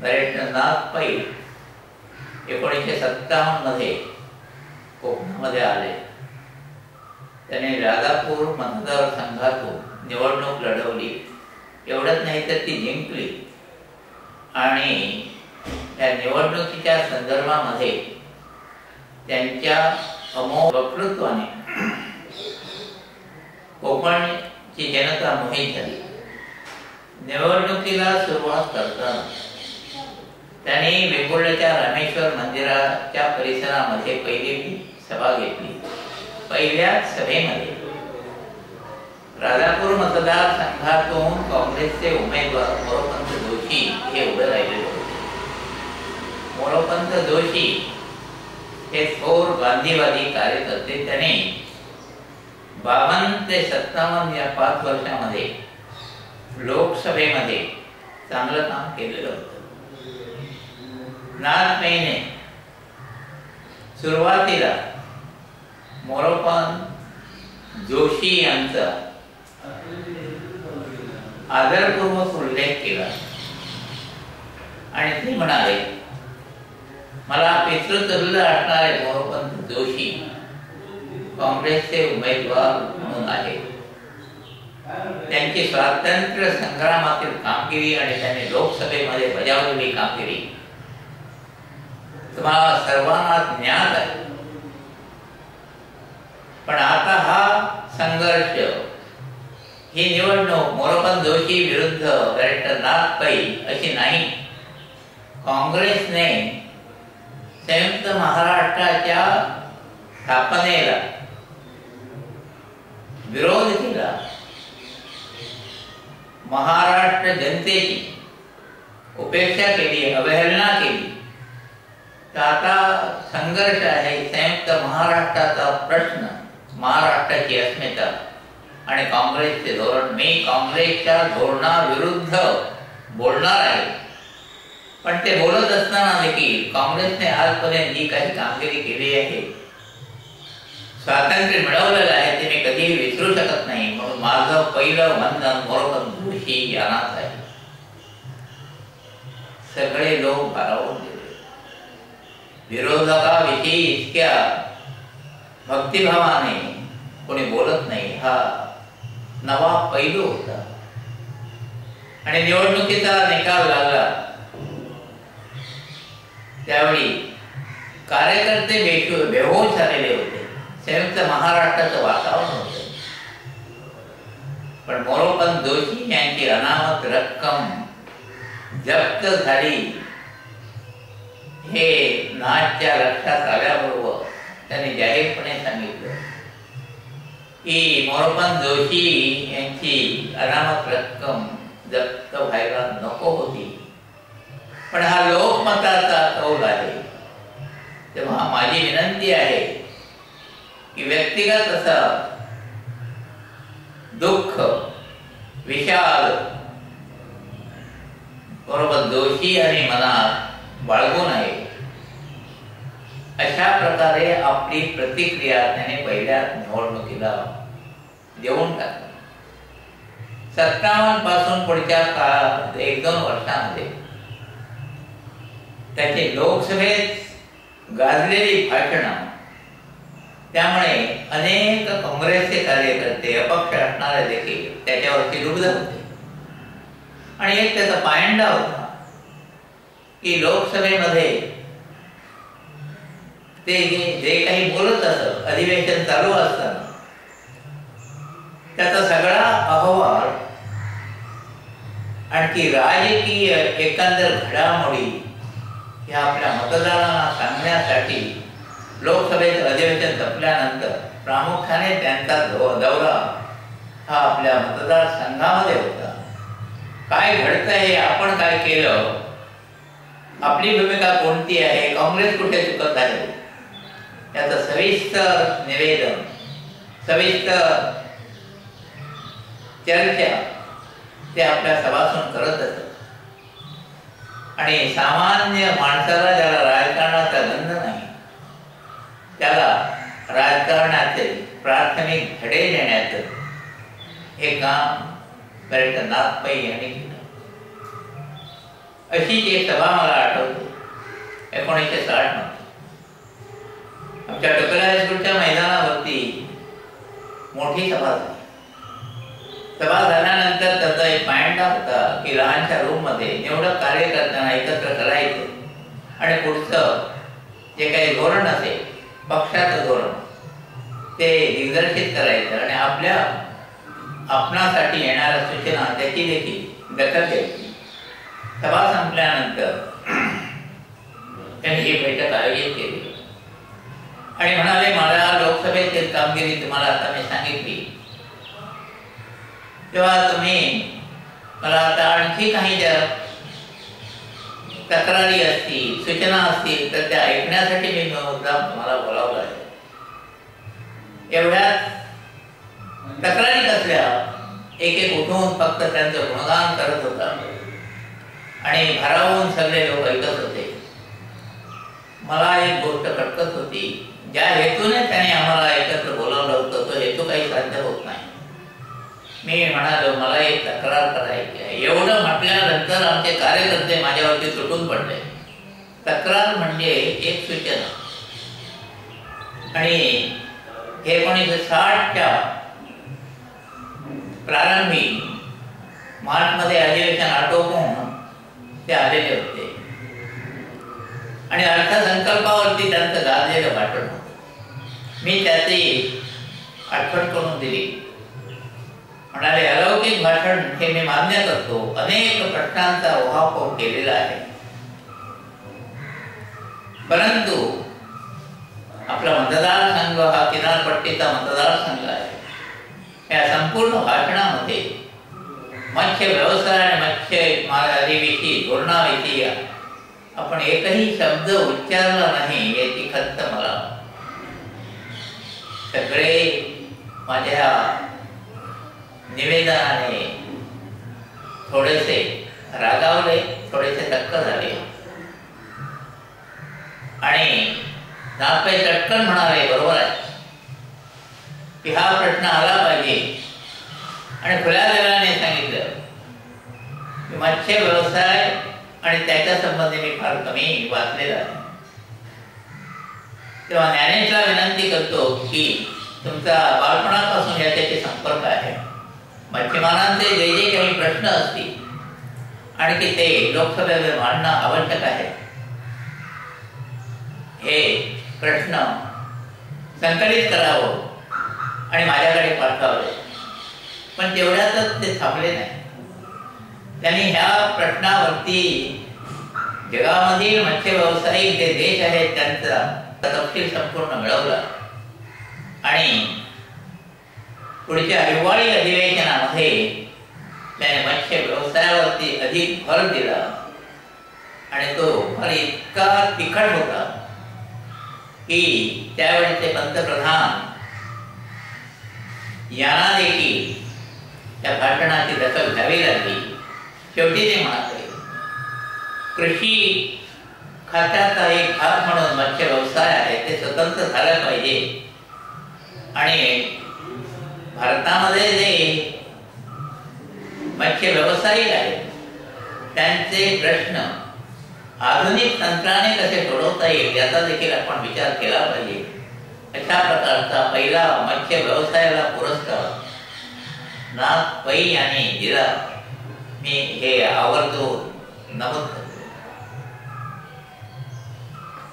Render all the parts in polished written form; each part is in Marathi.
बरेटनाथ पै 1957 मध्ये कोकणामध्ये आले. त्याने राजापूर मतदारसंघातून निवडणूक लढवली. एवढंच नाही तर ती जिंकली. आणि त्या निवडणुकीच्या संदर्भामध्ये त्यांच्या अमोघ वक्तृत्वाने कोकणची जनता मोहित झाली. निवडणुकीला सुरुवात करताना त्यांनी वेंगुर्ल्याच्या रामेश्वर मंदिराच्या परिसरामध्ये पहिली सभा घेतली. पहिल्या सभेमध्ये राजापूर मतदारसंघातून काँग्रेसचे उमेदवार मोरोपंत जोशी हे उभे राहिलेले होते. मोरोपंत जोशी हे थोर गांधीवादी कार्यकर्ते. त्याने 52 ते 57 या 5 वर्षामध्ये लोकसभेमध्ये चांगलं काम केलेलं होतं. नाथ पैने सुरुवातीला मोरोपंत जोशी यांचा आदरपूर्वक उल्लेख केला आणि ते म्हणाले, मला पितृतुल्य असणारे मोरोपंत जोशी काँग्रेसचे उमेदवार म्हणून आहे. त्यांची स्वातंत्र्य संग्रामातील कामगिरी आणि त्यांनी लोकसभेमध्ये बजावलेली कामगिरी तुम्हाला सर्वांना ज्ञात आहे. पण आता हा संघर्ष, ही निवडणूक मोरोपंत जोशी विरुद्ध बरेटनाथ पै अशी नाही. काँग्रेसने संयुक्त महाराष्ट्राच्या स्थापनेला विरोध केला. महाराष्ट्र जनतेची उपेक्षा केली, अवहेलना केली. तर आता संघर्ष आहे. संयुक्त महाराष्ट्राचा प्रश्न, महाराष्ट्राची अस्मिता आणि काँग्रेसचे धोरण. मी काँग्रेसच्या धोरणाविरुद्ध बोलणार आहे. पण ते बोलत असताना देखील काँग्रेसने आजपर्यंत जी काही कामगिरी केली आहे, स्वातंत्र्य मिळवलेलं आहे, ते मी कधीही विसरू शकत नाही. म्हणून माझं पहिलं वंदन मोरोपंत जोशी यांनाच आहे. सगळे लोक भारावून गेले. विरोधकाविषयी इतक्या भक्तिभावाने कोणी बोलत नाही. हा नवा पैलू होता. आणि निवडणुकीचा निकाल लागला त्यावेळी कार्यकर्ते बेहोश झालेले होते. संयुक्त महाराष्ट्राचं वातावरण होतं. पण मोरोपंत जोशी यांची अनामत रक्कम जप्त झाली हे नाथच्या लक्षात आल्याबरोबर त्यांनी जाहीरपणे सांगितलं की मोरोपंत जोशी यांची अनामत रक्कम जप्त व्हायला नको होती. पण हा लोकमताचा कौल आहे. तेव्हा माझी विनंती आहे की व्यक्तिगत असं दुःख, विषाद मोरोपंत जोशी आणि मनात बाळगू नये. अशा प्रकारे आपली प्रतिक्रिया त्याने पहिल्या निवडणुकीला देऊन टाकली. 57 पासून पुढच्या काळात 1-2 वर्षांमध्ये त्याची लोकसभेत गाजलेली भाषणं, त्यामुळे अनेक काँग्रेसचे कार्यकर्ते, अपक्ष असणारे देखील त्याच्यावरती रुग्ध होते. आणि एक त्याचा पायंडा होता की लोकसभेमध्ये ते जे काही बोलत असत, अधिवेशन चालू असताना त्याचा सगळा अहवाल आणखी राजकीय एकंदर घडामोडी ह्या आपल्या मतदारांना सांगण्यासाठी लोकसभेचं अधिवेशन संपल्यानंतर प्रामुख्याने त्यांचा दौरा हा आपल्या मतदारसंघामध्ये होता. काय घडतंय, हे आपण काय केलं, आपली भूमिका कोणती आहे, काँग्रेस कुठे चुकत आहे, याचं सविस्तर निवेदन, सविस्तर चर्चा ते आपल्या सभासद करत असत. आणि सामान्य माणसाला, ज्याला राजकारणाचा गंध नाही, त्याला राजकारणाचे प्राथमिक धडे देण्याचं हे काम बरेटनाथ पै यांनी केलं. अशीच एक सभा मला आठवते 1960 मध्ये आमच्या टोकला हायस्कूलच्या मैदानावरती मोठी सभा झाली. सभा झाल्यानंतर त्याचा एक मांडा होता की लहानशा रूम मध्ये निवडक कार्यकर्त्यांना एकत्र करायचं आणि पुढचं जे काही धोरण असेल पक्षाचं धोरण ते दिग्दर्शित करायचं आणि आपणासाठी येणाऱ्या सूचना त्याची देखील दखल घ्यायची. सभा संपल्यानंतर त्यांनी ही बैठक आयोजित केली आणि म्हणाले, मला लोकसभेतील कामगिरी तुम्हाला आता मी सांगितली, तेव्हा तुम्ही मला आता आणखी काही ज्या तक्रारी असतील सूचना असतील तर त्या ऐकण्यासाठी मी मुद्दाम तुम्हाला बोलावलं आहे. एवढ्यात तक्रारी कसल्या एक एक उठून फक्त त्यांचं गुणगान करत होता आणि भारावून सगळे लोक ऐकत होते. मला एक गोष्ट खटकत होती, ज्या हेतूने त्याने आम्हाला एकत्र बोलावलं होतं तो हेतू काही साध्य होत नाही. मी म्हणालो, मला एक तक्रार करायची आहे. एवढं म्हटल्यानंतर आमचे कार्यकर्ते माझ्यावरती तुटून पडले. तक्रार म्हणजे एक सूचना. आणि 1960च्या प्रारंभी मार्चमध्ये अधिवेशन आटोपून ते आलेले होते आणि अर्थसंकल्पावरती त्यांचं गाजलेलं भाषण होतं. मी त्याची आठवण करून दिली. म्हणाले, अलौकिक भाषण हे मी मान्य करतो, अनेक प्रश्नांचा उहापोह केलेला आहे, परंतु आपला मतदारसंघ हा किनारपट्टीचा मतदारसंघ आहे. या संपूर्ण भाषणामध्ये मत्स्य व्यवसाय आणि मत्स्यमारीविषयी धोरणाविषयी आपण एकही शब्द उच्चारला नाही याची खंत मला. सगळे माझ्या निवेदनाने थोडेसे रागावले, थोडेसे थक्क झाले आणि नागपै चटकन म्हणाले, बरोबर आहे की हा प्रश्न आला पाहिजे. आणि खुल्या दिलाने सांगितलं की मत्स्य व्यवसाय आणि त्याच्या संबंधी मी फार कमी वाचलेला आहे. तेव्हा ज्ञानेशला विनंती करतो की तुमचा बालपणापासून याच्याशी संपर्क आहे. मच्छीमारांचे जे जे काही प्रश्न असतील आणि की ते लोकसभेवर मांडणं आवश्यक आहे, हे प्रश्न संकलित करावं आणि माझ्याकडे पाठवावे. पण तेवढ्यातच ते थांबले नाही. त्यांनी ह्या प्रश्नावरती जगामधील मत्स्य व्यावसायिक जे देश आहेत त्यांचा तपशील संपूर्ण मिळवला आणि पुढच्या हिवाळी अधिवेशनामध्ये त्याने मत्स्य व्यवसायावरती अधिक भर दिला आणि तो भर इतका तिखट होता की त्यावेळेचे पंतप्रधान यांना देखील त्या भाषणाची दखल घ्यावी लागली. शेवटी ते म्हणाले, कृषी खात्याचा एक भाग म्हणून मत्स्य व्यवसाय आहे ते स्वतंत्र झालं पाहिजे आणि भारतामध्ये जे मत्स्य व्यावसायिक आहेत त्यांचे प्रश्न आधुनिक तंत्राने कसे सोडवता येईल याचा देखील आपण विचार केला पाहिजे. अशा प्रकारचा पहिला मत्स्य व्यवसायाला पुरस्कार नाथ पै यांनी दिला. मी हे आवर्जून नमूद करतो.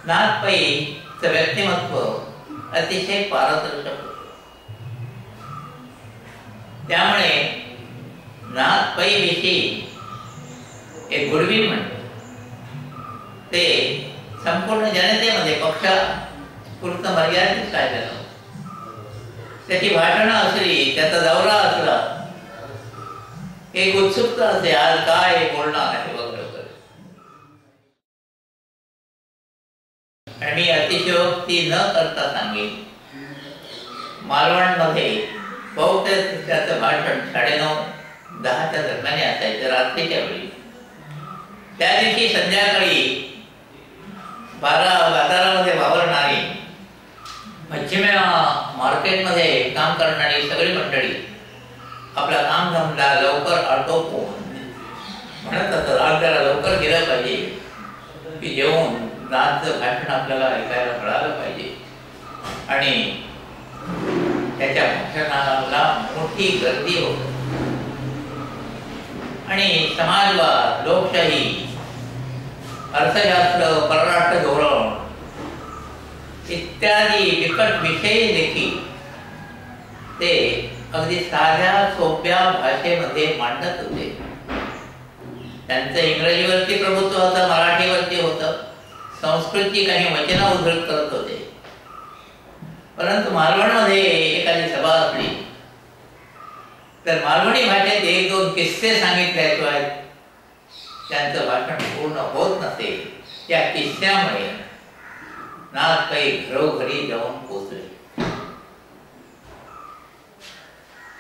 नाथ पैचं व्यक्तिमत्व अतिशय पारदर्शक होतं. त्यामुळे नाथ पै विषयी एक गुडविल म्हणतो ते संपूर्ण जनतेमध्ये पक्षापुरतं मर्यादित राहिलं नव्हतं. त्याची भाषणं असली, त्याचा दौरा असला, एक उत्सुकता असते, आज काय बोलणार आहे वगैरे वगैरे. आणि मी अतिशयोक्ती न करता सांगेन, मालवणमध्ये बहुतेक त्याचं भाषण 9:30-10च्या दरम्यान असायचं, रात्रीच्या वेळी. त्या दिवशी संध्याकाळी बाजारामध्ये वावरणारी मच्छीमार मार्केटमध्ये काम करणारी सगळी मंडळी आपला काम धंदा लवकर आटोपून म्हणत असत आज जरा लवकर गेलं पाहिजे की जेवून नाथचं भाषण आपल्याला ऐकायला मिळालं पाहिजे. आणि त्याच्या भाषणाला मोठी गर्दी होत. आणि समाजवाद, लोकशाही, अर्थशास्त्र, परराष्ट्र धोरण इत्यादी बिकट विषय देखील ते अगदी साध्या सोप्या भाषेमध्ये मांडत होते. त्यांचं इंग्रजीवरती प्रभुत्व होतं, मराठीवरती होतं, संस्कृतची काही वचनं उद्धृत करत होते. परंतु मालवणमध्ये एखादी सभा असली तर मालवणी भाषेत एक दोन किस्से सांगितल्याशिवाय त्यांचं भाषण पूर्ण होत नसेल. त्या किस्स्यामुळे नाथ काही घरोघरी जाऊन पोचले.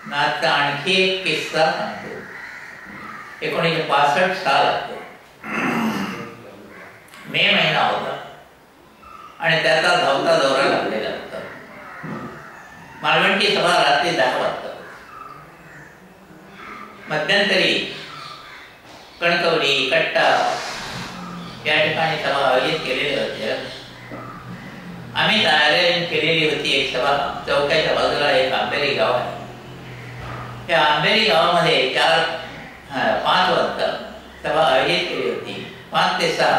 नाथचा आणखी एक किस्सा सांगतो. 1965 साल मे महिना होता आणि त्याचा धावता दौरा लागलेला होता. मालवणची सभा रात्री 10 वाजता. मध्यंतरी कणकवली, कट्टा या ठिकाणी सभा आयोजित केलेल्या होत्या. आम्ही आयोजन केलेली होती एक सभा. चौक्याच्या बाजूला एक आंबेरी गाव आहे. त्या आंबेरी गावामध्ये 5 वाजता सभा आयोजित केली होती. 5 ते 6,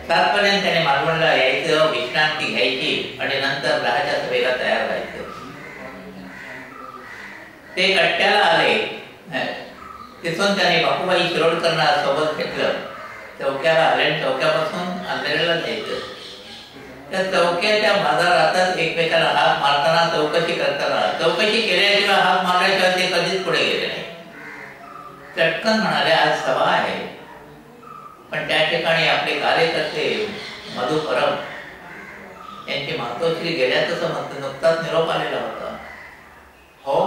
7 पर्यंत त्याने मालवणला यायचं, विश्रांती घ्यायची आणि नंतर 10च्या सभेला तयार व्हायचं. ते कट्ट्याला आले. तिथून त्याने बापूबाई शिरोडकरांना सोबत घेतलं. चौक्याला आले आणि चौक्यापासून अंधेरीला जायचं. त्या चौक्याच्या बाजारातच एकमेकाला हाक मारताना, चौकशी करताना, चौकशी केल्याशिवाय हाक मारल्याशिवाय ते कधीच पुढे गेले नाही. चटकन म्हणाले आज सभा आहे. पण त्या ठिकाणी आपले कार्यकर्ते मधु परब यांची मातोश्री गेल्या तसं नुकताच निरोप आलेला होता. हो,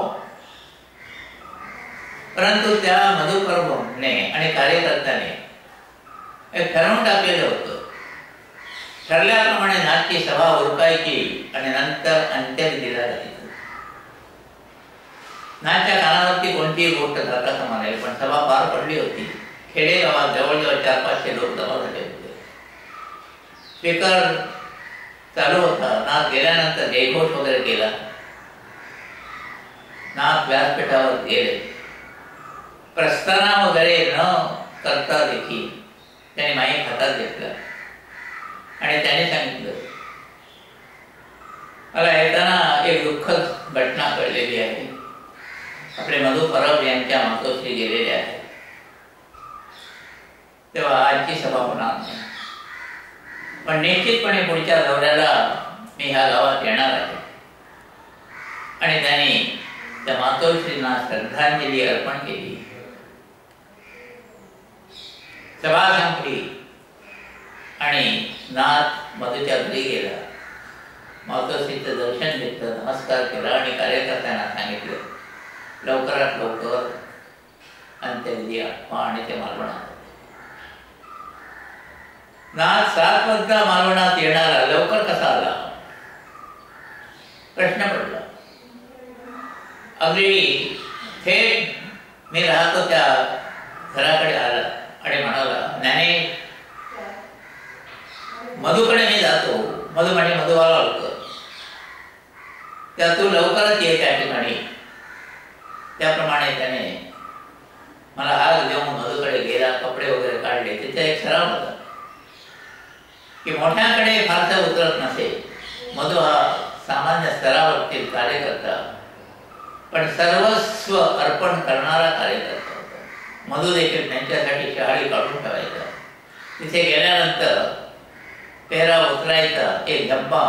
परंतु त्या मधु परबने आणि कार्यकर्त्याने एक ठरवून टाकलेलं होतं. ठरल्याप्रमाणे नाथची सभा उरकायची आणि नंतर अंत्यविधीला जायचं. नाथच्या कानावरती कोणतीही गोष्ट जाता कामा नये. पण सभा पार पडली होती. खेडेगावात जवळजवळ 400-500 लोक जमा झाले होते. स्पीकर चालू होता. नाथ गेल्यानंतर जयघोष वगैरे केला. नाथ व्यासपीठावर गेले. प्रस्थाना वगैरे न करता देखील त्याने माईक हातात घेतला आणि त्याने सांगितलं, मला येताना एक दुःखद घटना कळलेली आहे. आपले मधु परब यांच्या मातोश्री गेलेल्या आहेत. तेव्हा आजची सभा होणार नाही. पण निश्चितपणे पुढच्या दौऱ्याला मी ह्या गावात येणार आहे. आणि त्याने त्या मातोश्रींना श्रद्धांजली अर्पण केली. सभा संपली आणि नाथ मधुच्या घरी गेला. मातोश्रीचं दर्शन घेतलं, नमस्कार केला आणि कार्यकर्त्यांना सांगितलं लवकरात लवकर अंत्यविधी आठवा आणि ते मालवणात. नाथ 7 वाजता मालवणात येणारा लवकर कसा आला प्रश्न पडला. अगदी थेट मी राहतो त्या घराकडे आला आणि म्हणाला, ज्ञाने मधुकडे मी जातो. मधु म्हणजे मधुवाला होतं. त्या तू लवकरच ये त्या ठिकाणी. त्याप्रमाणे त्याने मला हात देऊन मधुकडे गेला. कपडे वगैरे काढले. तिथे एक सराव होता की मोठ्याकडे फारसं उतरत नसे. मधु हा सामान्य स्तरावरतील कार्यकर्ता, पण सर्वस्व अर्पण करणारा कार्यकर्ता होता. मधु देखील त्यांच्यासाठी शहाळी काढून ठेवायचा. तिथे गेल्यानंतर पेहरा उतरायचा, एक धब्बा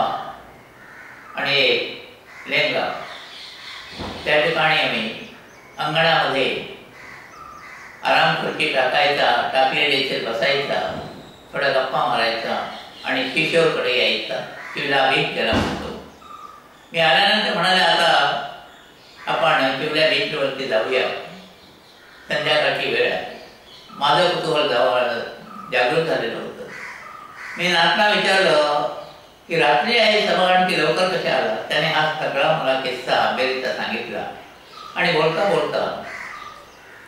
आणि एक लेंगा. त्या ठिकाणी आम्ही अंगणामध्ये आराम खुर्ची टाकायचा, टाकलेले बसायचा, थोड्या गप्पा मारायचा आणि किशोरकडे यायचा. पिवला बीच त्याला म्हणतो. मी आल्यानंतर म्हणाले, आता आपण पिवल्या बीचवरती जाऊया, संध्याकाळची वेळ आहे. माझं कुतूहल जागृत झालेलं होतं. मी नाथला विचारलं की रात्री आहे सभा आणि ती लवकर कशी आला. त्याने हा सगळा मला किस्सा आंबेरीचा सांगितला आणि बोलता बोलता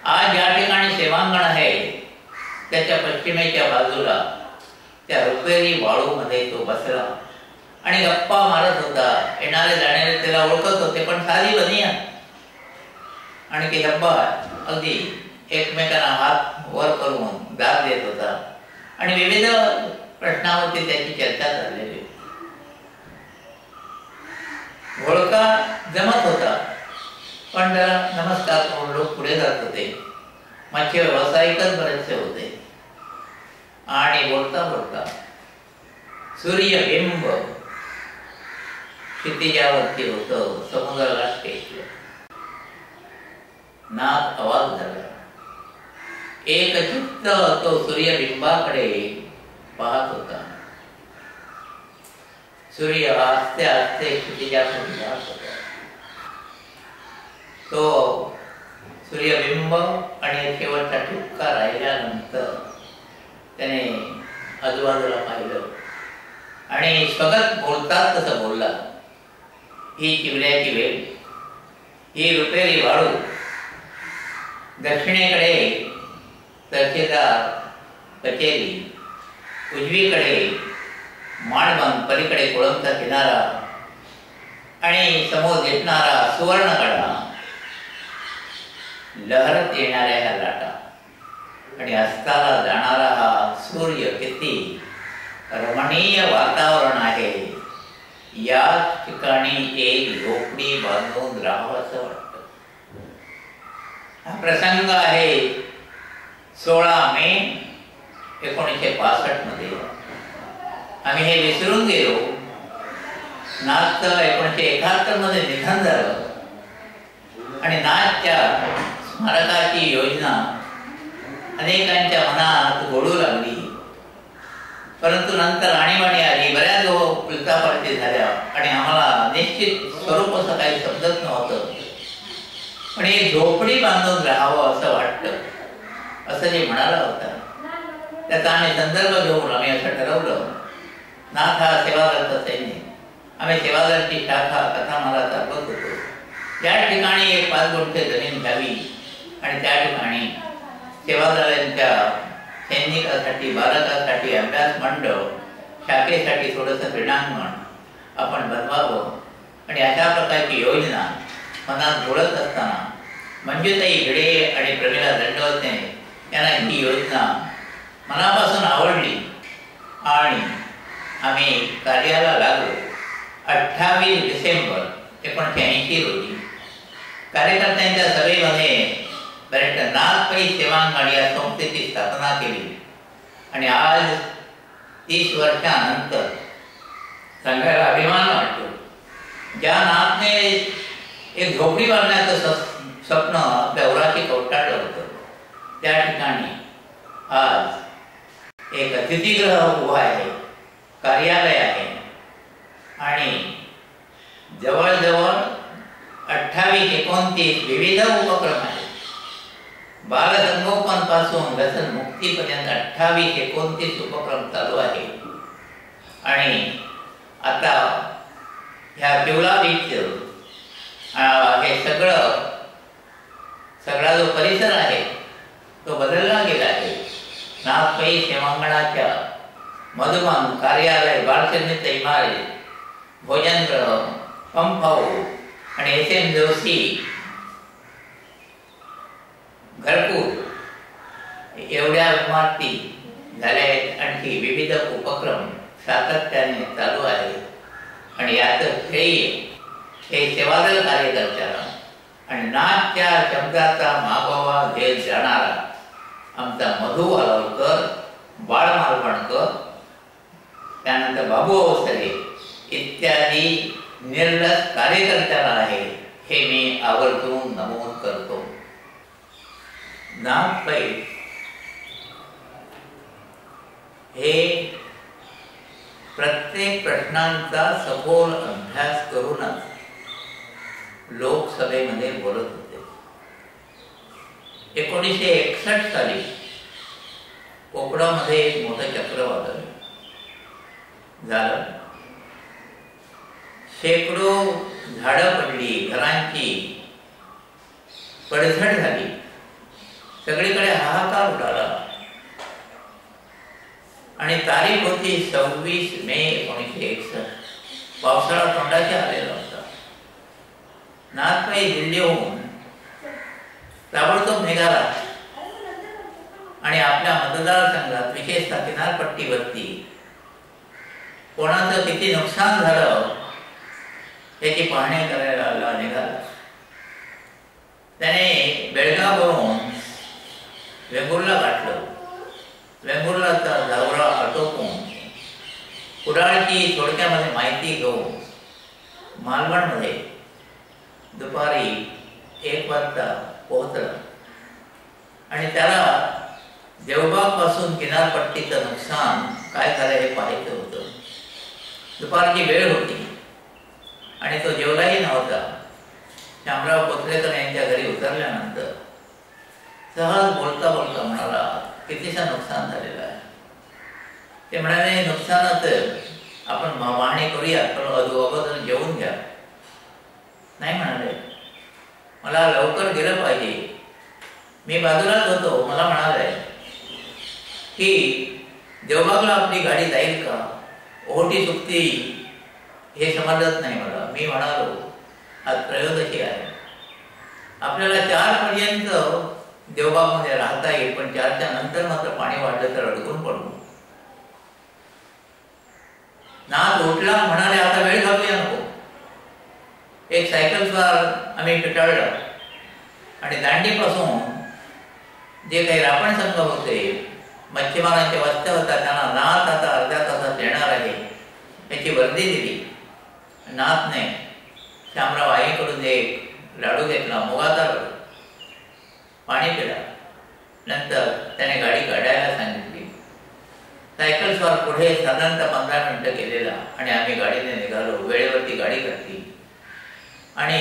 आज ज्या ठिकाणी सेवांगण आहे त्याच्या पश्चिमेच्या बाजूला त्या रुपेरी वाळूमध्ये तो बसला आणि गप्पा मारत होता. येणारे जाणारे त्याला ओळखत होते, पण साधी बनिया आणि ते गप्पा अगदी एकमेकांना हात वर करून दाद देत होता आणि विविध प्रश्नावरती त्याची चर्चा चाललेली होती. घोळका जमत होता, पण जरा नमस्कार करून लोक पुढे जात होते. मच्छी व्यावसायिकच बरेचसे होते. आणि बोलता बोलता सूर्यबिंब क्षितिजावरती होतं, समुद्राला टेकलं. नाद आवाज झाला. एक चित्त तो सूर्यबिंबाकडे पाहत होता. सूर्य आस्ते आस्ते क्षितिजाकडे जात होता. तो सूर्यबिंब आणि शेवटचा ठिपका राहिल्यानंतर त्याने आजूबाजूला पाहिलं आणि स्वगत बोलतात तसं बोलला. ही चिवड्याची वेळ, ही रुपेरी वाळू, दक्षिणेकडे तहसीलदार कचेरी, उजवीकडे माणबंद, पलीकडे कोळंबचा किनारा आणि समोर दिसणारा सुवर्णकडा, लहरत येणाऱ्या ह्या लाटा आणि अस्ताला जाणारा हा सूर्य, किती रमणीय वातावरण आहे. या ठिकाणी एक झोपडी बांधून राहावं असं वाटतं. हा प्रसंग आहे 16 मे 1965 मध्ये. आम्ही हे विसरून गेलो. नाथचं 1971 मध्ये निधन झालं आणि नाथच्या स्मारकाची योजना अनेकांच्या मनात घोळू लागली. परंतु नंतर आणीबाणी आली, बऱ्याच उलटापालटी झाल्या आणि आम्हाला निश्चित स्वरूप असं काही समजत नव्हतं. पण एक झोपडी बांधून राहावं असं वाटतं, असं जे म्हणाला होता त्याचा आम्ही संदर्भ घेऊन आम्ही असं ठरवलं. नाथ हा सेवादलचा सैनिक. आम्ही सेवादलची शाखा कथामाला चालवत होतो. ज्या ठिकाणी एक 5 गुंठे जमीन घ्यावी आणि त्या ठिकाणी सेवादलांच्या सैनिकासाठी, बालकासाठी अभ्यास मंडळ, शाखेसाठी थोडंसं क्रीडांगण आपण बनवावं आणि अशा प्रकारची योजना मनात घोळत असताना मंजुताई भिडे आणि प्रमिला दंडवते यांना ही योजना मनापासून आवडली आणि आम्ही कार्याला लागलो. 28 डिसेंबर 1980 रोजी कार्यकर्त्यांच्या सभेमध्ये बरेचदा नाथ पै सेवांगण या संस्थेची स्थापना केली आणि आज 30 वर्षानंतर सांगायला अभिमान वाटतो. ज्या नाथने एक झोपडी बांधण्याचं स्वप्न आपल्या उराशी कवटाळलं होतं, त्या ठिकाणी आज एक अतिथीगृह उभा आहे, कार्यालय आहे आणि जवळजवळ 28-29 विविध उपक्रम आहेत. बालसंगोपन पासून व्यसन मुक्तीपर्यंत 28-29 उपक्रम चालू आहे. आणि आता ह्या पिवळा बीच हे सगळा जो परिसर आहे तो बदलला गेला आहे. नाथ पै सेवांगणाच्या मधुबन कार्यालय, बाळसंगीत इमारत, भोजनगृह, पंप हाऊस आणि SM जोशी घरकुल एवढ्या इमारती झाल्या आहेत. आणखी विविध उपक्रम सातत्याने चालू आहे आणि याचं श्रेय हे सेवादल कार्यकर्त्याला आणि नाथच्या शब्दाचा मागोवा घेत जाणारा आमचा मधु वालवकर, बाळ मालवणकर, त्यानंतर बाबू अवसरे इत्यादी निर्लस कार्यकर्त्याला आहे, हे मी आवर्जून नमूद करतो. नाथ पै हे प्रत्येक प्रश्नांचा सखोल अभ्यास करूनच लोकसभेमध्ये बोलत होते. 1961 साली कोकणामध्ये एक मोठं चक्रीवादळ झालं. शेकडो झाडं पडली, घरांची पडझड झाली, सगळीकडे हाहाकार उडाला आणि तारीख होती 26 मे 1961. पावसाळा तोंडाच्या आलेला होता. नाथपाई दिल्लीहून ताबडतोब निघाला आणि आपल्या मतदारसंघात विशेषतः किनारपट्टीवरती कोणाचं किती नुकसान झालं याची पाहणी करायला निघाला. त्याने बेळगाववरून वेंगुर्ला गाठलं. वेंगुर्लाचा दौरा आटोपून कुडाळची थोडक्यामध्ये माहिती घेऊन मालवणमध्ये दुपारी 1 वाजता पोहोचला आणि त्याला देवबागपासून किनारपट्टीचं नुकसान काय झालं हे पाहायचं होतं. दुपारची वेळ होती आणि तो जेवलाही नव्हता. शामराव कोथलेकर यांच्या घरी उतरल्यानंतर सहज बोलता बोलता म्हणाला, कितीचं नुकसान झालेलं आहे. ते म्हणाले, नुकसानाचं आपण मागणी करूया, पण अगोदर जेवून घ्या. नाही म्हणाले, मला लवकर गेलं पाहिजे. मी बाजूलाच होतो. मला म्हणाले की देवबागला आपली गाडी जाईल का, ओहोटी चुकती हे समजत नाही मला. मी म्हणालो, आज त्रयोदशी आहे, आपल्याला 4 पर्यंत देवबागमध्ये राहता येईल, पण 4च्या नंतर मात्र पाणी वाढलं तर अडकून पडू. नाथ उठला, म्हणाले, आता वेळ घालूया नको. एक सायकल स्वार आम्ही पिटाळलं आणि दांडीपासून जे काही रापण संघ होते, मच्छीमारांचे वस्त्या होता, त्यांना नाथ आता अर्ध्या तासात येणार आहे याची वर्दी दिली. नाथने शामराव आईकडून एक लाडू घेतला, मुगाचा लाडू, पाणी पिला. नंतर त्याने गाडी काढायला सांगितली. सायकल स्वार पुढे साधारणतः 15 मिनिटं गेलेला आणि आम्ही गाडीने निघालो. वेळेवरती गाडी काढली आणि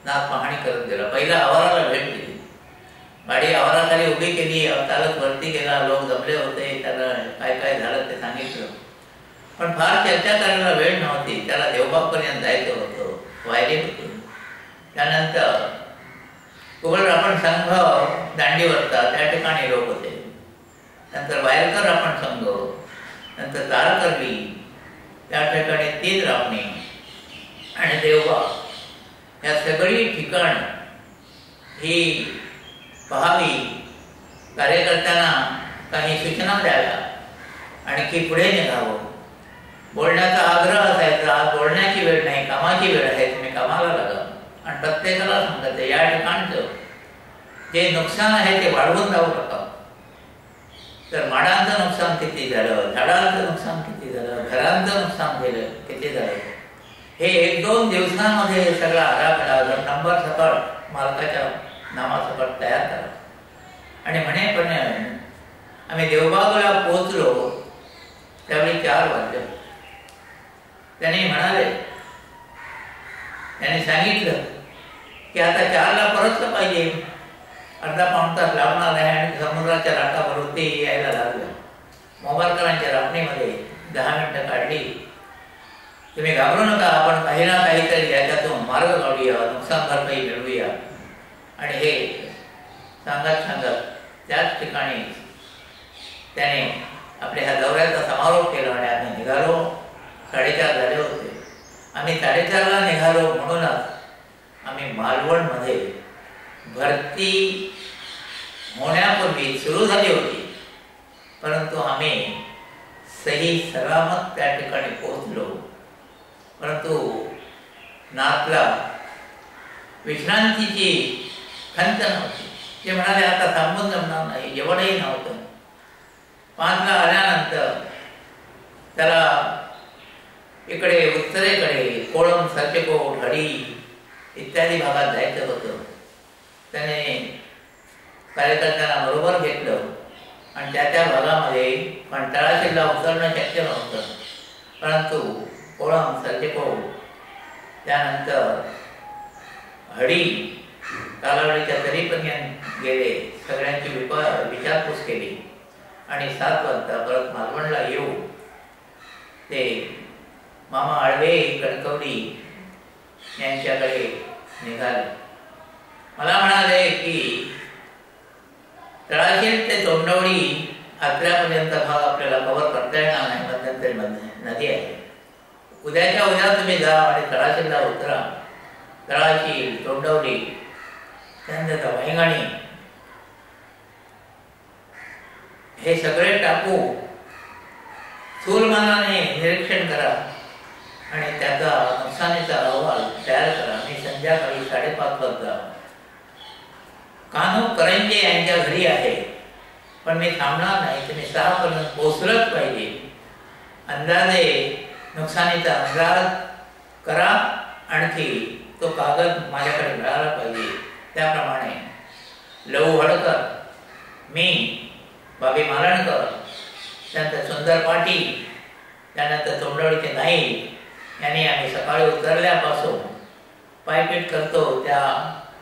नाथ पाहणी करत गेला. पहिला आवाराला भेट दिली. गाडी आवाराखाली उभी केली, चालक वरती गेला. लोक जमले होते, त्याला काय काय झालं ते सांगितलं. पण फार चर्चा करायला वेळ नव्हती. त्याला देवबागपर्यंत जायचं होतं, वायरी होती. त्यानंतर कुबल रापण संघ दांडीवरचा, त्या ठिकाणी लोक होते. नंतर वायरकर रापण संघ, नंतर तारकर्ली, त्या ठिकाणी 3 रापणी आणि देवबाग, या सगळी ठिकाण ही पाहावी, कार्यकर्त्यांना काही सूचना द्याव्या आणि की पुढे निघावं. बोलण्याचा आग्रह असायचा, आज बोलण्याची वेळ नाही, कामाची वेळ आहे, तुम्ही कामाला लागा. आणि प्रत्येकाला सांगायचं, या ठिकाणचं जे नुकसान आहे ते वाढवून जाऊ नका. तर माडांचं नुकसान किती झालं, झाडांचं नुकसान किती झालं, घरांचं नुकसान झालं किती झालं, हे 1-2 दिवसांमध्ये हे सगळा आराखडा नंबर सकट मालकाच्या नामासकट तयार करा. आणि म्हणेपणे आम्ही देवबागला पोहोचलो त्यावेळी 4 वाजले. त्यांनी म्हणाले, त्यांनी सांगितलं की आता 4ला परतलं पाहिजे, अर्धा-पाऊण तास लागणार आहे. आणि समुद्राच्या लाटाबरोबर ते यायला लागलं. मोबारकरांच्या रापणीमध्ये 10 मिनिटं काढली. तुम्ही घाबरू नका, आपण काही ना काहीतरी याच्यातून मार्ग काढूया, नुकसान भरपाई मिळवूया. आणि हे सांगत त्याच ठिकाणी त्याने आपल्या ह्या दौऱ्याचा समारोप केला आणि आम्ही निघालो. 4:30 झाले होते. आम्ही 4:30ला निघालो म्हणूनच आम्ही मालवणमध्ये भरती होण्यापूर्वी सुरू झाली होती, परंतु आम्ही सही सलामत त्या ठिकाणी पोहोचलो. परंतु नाथला विश्रांतीची खंत नव्हती. ते म्हणाले, आता थांबून जमणार नाही. जेवणही नव्हतं. 5ला आल्यानंतर त्याला इकडे उत्तरेकडे कोळम, सरचेकोट, हडी इत्यादी भागात जायचं होतं. त्याने कार्यकर्त्यांना बरोबर घेतलं आणि त्या भागामध्ये तळाशीला उतरणं शक्य नव्हतं. परंतु कोळम, सरचेकोट, त्यानंतर हडी कालावडीच्या तरीपर्यंत गेले. सगळ्यांची विचारपूस केली आणि 7 वाजता परत मालवणला येऊ ते मामा आळवे कणकवली यांच्याकडे निघाले. मला म्हणाले की तळाशील ते तोंडवडी आजपर्यंत भाग आपल्याला कव्हर करता येणार नाही. मध्यंतरी नदी आहे. उद्याच्या उद्या तुम्ही जा आणि तळाशीला उतरा. तळाशी, तोंडवली, त्यानंतर वायंगणी, हे सगळे टाकू स्थूलमानाने निरीक्षण करा आणि त्याचा नुकसानीचा अहवाल तयार करा. मी संध्याकाळी 5:30 वाजता कान्हू करंजे यांच्या घरी आहे, पण मी थांबणार नाही. तुम्ही 6 पर्यंत पोहोचलंच पाहिजे. अंदाजे नुकसानीचा अंदाज करा. आणखी तो कागद माझ्याकडे मिळाला पाहिजे. त्याप्रमाणे लहू हडकर, मी, बाबी मालणकर, त्यानंतर सुंदर पाटील, त्यानंतर तोंडवळीचे नाईक यांनी आम्ही सकाळी उतरल्यापासून पायपीट करतो. त्या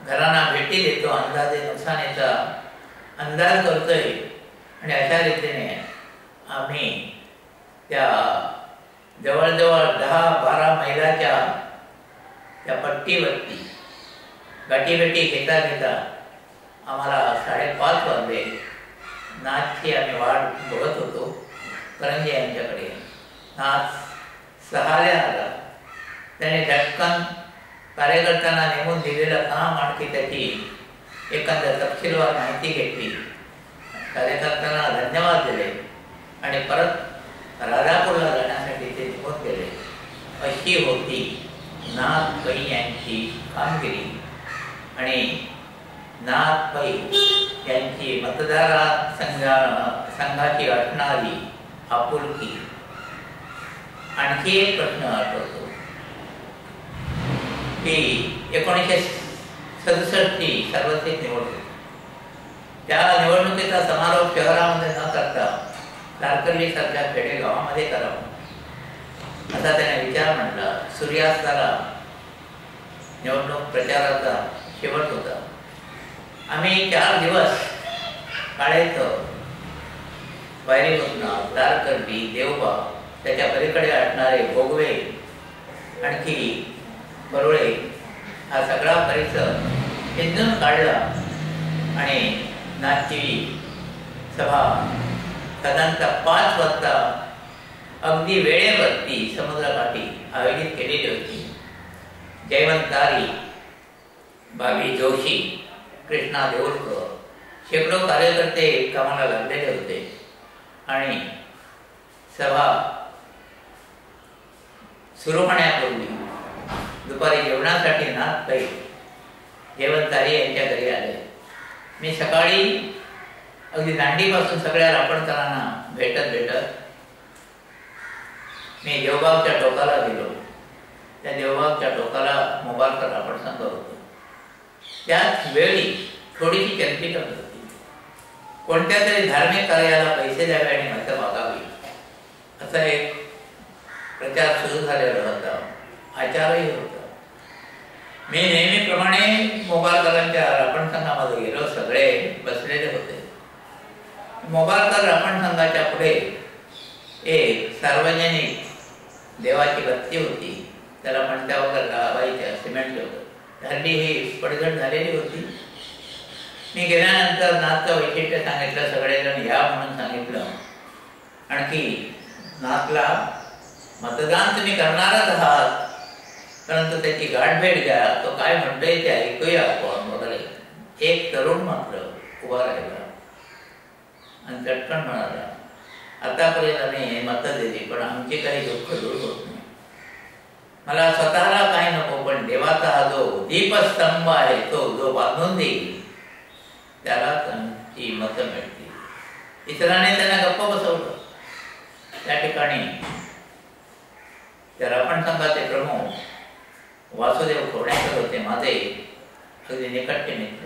घरांना भेटी देतो. अंदाजे नुकसानीचा अंदाज करतोय आणि अशा रीतीने आम्ही त्या जवळजवळ 10-12 मैलाच्या त्या पट्टीवरती गाठीभेटी घेता घेता आम्हाला 5:30 वाजले. नाथची आम्ही वाट बघत होतो. करंजे यांच्याकडे नाथ 6ला आला. त्याने झटकन कार्यकर्त्यांना नेमून दिलेलं काम आणखी त्याची एकंदर तपशीलवार माहिती घेतली. कार्यकर्त्यांना धन्यवाद दिले आणि परत राजापूरला जाण्यासाठी ते निघून गेले. अशी होती नाथ पै यांची कामगिरी आणि नाथ पै यांची मतदार संघाची असणारी आपुलकी. आणखी एक प्रश्न आठवतो की 1967ची सार्वत्रिक निवडणूक. त्या निवडणुकीचा समारोप शहरामध्ये न करता तारकर्ली सारख्या खेडेगावामध्ये करावा असा त्याने विचार मांडला. सूर्यास्ताला निवडणूक प्रचाराचा शेवट होता. आम्ही 4 दिवस काढायचं. वायरीमधना, तारकर्ली, देवबाग, त्याच्या पलीकडे असणारे भोगवे, आणखी परोळे, हा सगळा परिसर हिंदून काढला आणि नाथची सभा साधारणतः 5 वाजता अगदी वेळेवरती समुद्रकाठी आयोजित केलेली होती. जयवंत तारी, बाबी जोशी, कृष्णा देऊळकर, शेकडो कार्यकर्ते कामाला लागलेले होते आणि सभा सुरू होण्यापूर्वी दुपारी जेवणासाठी नाथ पै जयवंत तारी यांच्या घरी आले. मी सकाळी अगदी दांडीपासून सगळ्या रापणकरांना भेटत मी देवबागच्या टोकाला गेलो. त्या देवबागच्या टोकाला मोबारकर रापण संघ होतो. त्याच वेळी थोडीशी चर्चा करत होती. कोणत्या तरी धार्मिक कार्याला पैसे द्यावे आणि मतं मागावी असा एक प्रचार सुरू झालेला होता. आचारही होता. मी नेहमीप्रमाणे मोबारकरांच्या रापण संघामध्ये गेलो. सगळे बसलेले होते. मोबारकर रापण संघाच्या पुढे एक सार्वजनिक देवाची बत्ती होती. त्याला म्हणत्या वगैरे लावायच्या सिमेंट वगैरे. हल्ली ही पडझड झालेली होती. मी गेल्यानंतर नाथचं वैशिष्ट्य सांगितलं. सगळेजण या म्हणून सांगितलं. आणखी नाथला मतदान तुम्ही करणारच आहात, परंतु त्याची गाठभेट घ्या. तो काय म्हणतोय ते ऐकूया आपण वगैरे. एक तरुण मात्र उभा राहिला आणि चटकन म्हणाला, आतापर्यंत आम्ही मतं दिली पण आमची काही दुःख दूर होत नाही. मला स्वतःला काही नको, पण देवाचा हा जो दीपस्तंभ आहे तो जो बांधून देईल त्यालाच आमची मतं मिळतील. इतरांनी त्यांना गप्प बसवलं. त्या ठिकाणी त्या रापण संघाचे प्रमुख वासुदेव खोडणेकर होते, माझे अगदी निकटचे मित्र.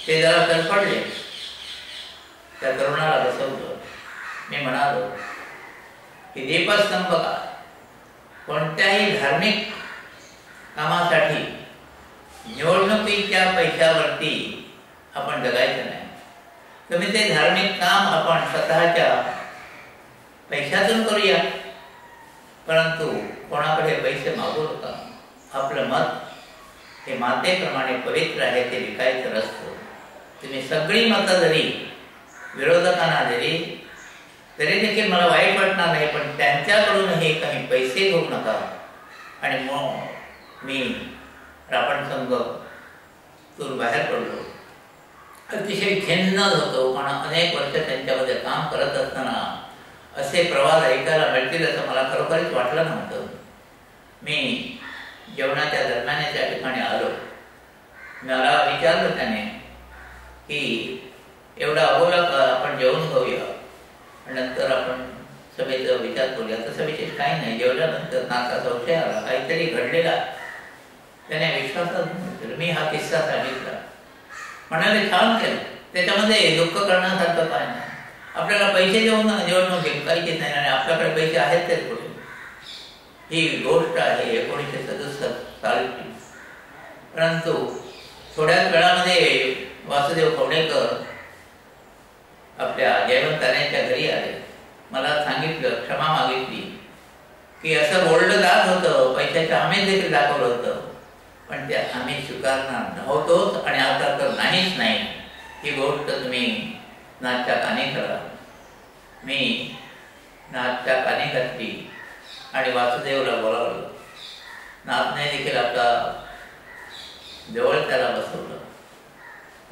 ते जरा तडफडले. त्या तरुणाला बसवलं. मी म्हणालो की दीपस्तंभ का, कोणत्याही धार्मिक कामासाठी निवडणुकीच्या पैशावरती आपण जगायचं नाही. तुम्ही ते धार्मिक काम आपण स्वतःच्या पैशातून करूया, परंतु कोणाकडे पैसे मागू नका. आपलं मत हे मातेप्रमाणे पवित्र आहे, ते विकायचं नसतं. तुम्ही सगळी मतं जरी विरोधकांना दिली तरी देखील मला वाईट वाटणार नाही, पण त्यांच्याकडून हे काही पैसे घेऊ नका. आणि मग मी रावण संघातून बाहेर पडलो. अतिशय खिन्न होतो, पण अनेक वर्ष त्यांच्यामध्ये काम करत असताना असे प्रवाद ऐकायला मिळतील असं मला खरोखरच वाटलं नव्हतं. मी जेवणाच्या दरम्यानच्या ठिकाणी आलो. मला विचारलं त्याने की एवढा अगोला का, आपण जेवण घेऊया आणि नंतर आपण सभेचा विचार करूया. तसं विशेष काही नाही. जेवल्यानंतर नाका संशय आला, काहीतरी घडलेला. त्याने विश्वासात मी हा किस्सा सांगितला. म्हणाले छान केलं, त्याच्यामध्ये दुःख करण्यासारखं काय नाही. आपल्याला पैसे देऊन निवडणूक जिंकायची नाही आणि आपल्याकडे पैसे आहेत तेच कुठे. ही गोष्ट आहे 1967 सालची. परंतु थोड्याच वेळामध्ये वासुदेव कवडेकर आपल्या जयवंतांच्या घरी आले. मला सांगितलं, क्षमा मागितली की असं बोललं जात होतं, पैशाचं आम्ही देखील दाखवलं होतं, पण ते आम्ही स्वीकारणार नव्हतोच आणि आता तर नाहीच नाही. ही गोष्ट तुम्ही नाचच्या कानी करा. मी नाचच्या कानी घातली आणि वासुदेवला बोलावलं. नाथने देखील आपला जवळ त्याला बसवलं,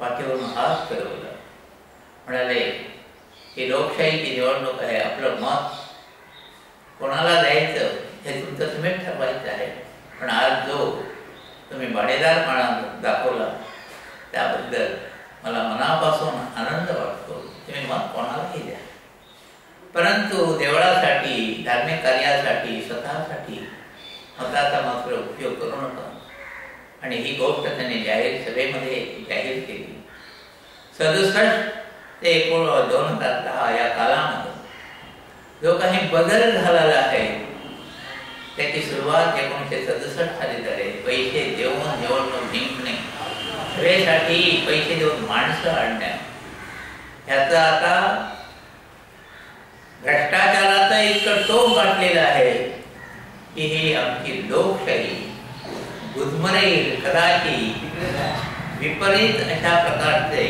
पाठीवरून हात फिरवला. म्हणाले की लोकशाहीची निवडणूक आहे, आपलं मत कोणाला द्यायचं हे तुमचं तुम्हीच ठरवायचं आहे. पण आज जो तुम्ही भाडेदारपणा दाखवला त्याबद्दल मला मनापासून आनंद वाटतो. तुम्ही मत कोणालाही द्या, परंतु देवळासाठी, धार्मिक कार्यासाठी, स्वतःसाठी मताचा मात्र उपयोग करू नका. आणि ही गोष्ट त्यांनी जाहीर सभेमध्ये जाहीर केली. 67 ते 2010 या कालामध्ये जो काही बदल झालेला आहे त्याची सुरुवात 1967 साली झाली. पैसे देऊन निवडणूक जिंकणे, सभेसाठी पैसे देऊन माणसं आणणे, ह्याचा आता भ्रष्टाचाराचं इतकं टोक गाठलेलं आहे की ही आमची लोकशाही गुदमरेल, कदाचित विपरीत अशा प्रकारचे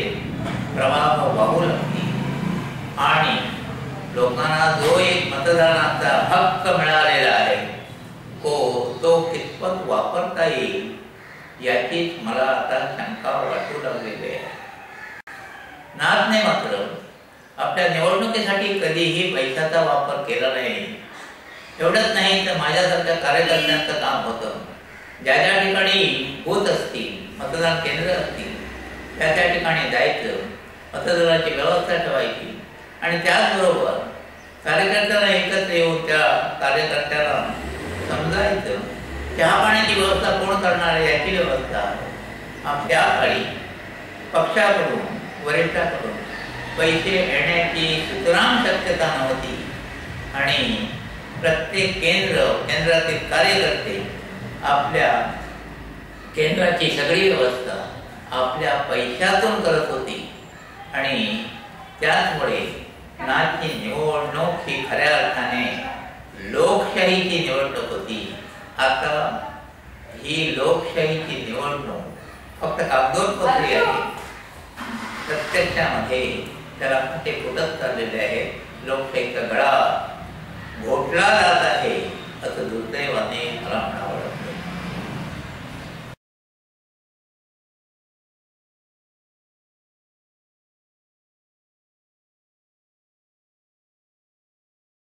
प्रवाह वाहू लागतील आणि लोकांना जो एक मतदानाचा हक्क मिळालेला आहे तो कितपत वापरता येईल याचीच मला आता शंका वाटू लागलेली आहे. नाथने मात्र आपल्या निवडणुकीसाठी कधीही पैशाचा वापर केला नाही. एवढंच नाही तर माझ्यासारख्या कार्यकर्त्यांचं काम होतं. ज्या ज्या ठिकाणी बूथ असतील, मतदान केंद्र असतील, त्या त्या ठिकाणी जायचं, मतदानाची व्यवस्था ठेवायची आणि त्याचबरोबर कार्यकर्त्याला एकत्र येऊन त्या कार्यकर्त्याला समजायचं चहा पाण्याची व्यवस्था कोण करणार आहे याची व्यवस्था. त्या काळी पक्षाकडून, वरिष्ठाकडून पैसे येण्याची सुतराम शक्यता नव्हती आणि प्रत्येक केंद्रातील कार्यकर्ते आपल्या केंद्राची सगळी व्यवस्था आपल्या पैशातून करत होती. आणि त्याचमुळे नाथची निवडणूक ही खऱ्या अर्थाने लोकशाहीची निवडणूक होती. आता ही लोकशाहीची निवडणूक फक्त कागदोपत्री आहे, प्रत्यक्षामध्ये त्याला फटे फुटत चाललेले आहे. लोकशाहीचा गळा घोटला जात आहे असं दुर्दैवाने मला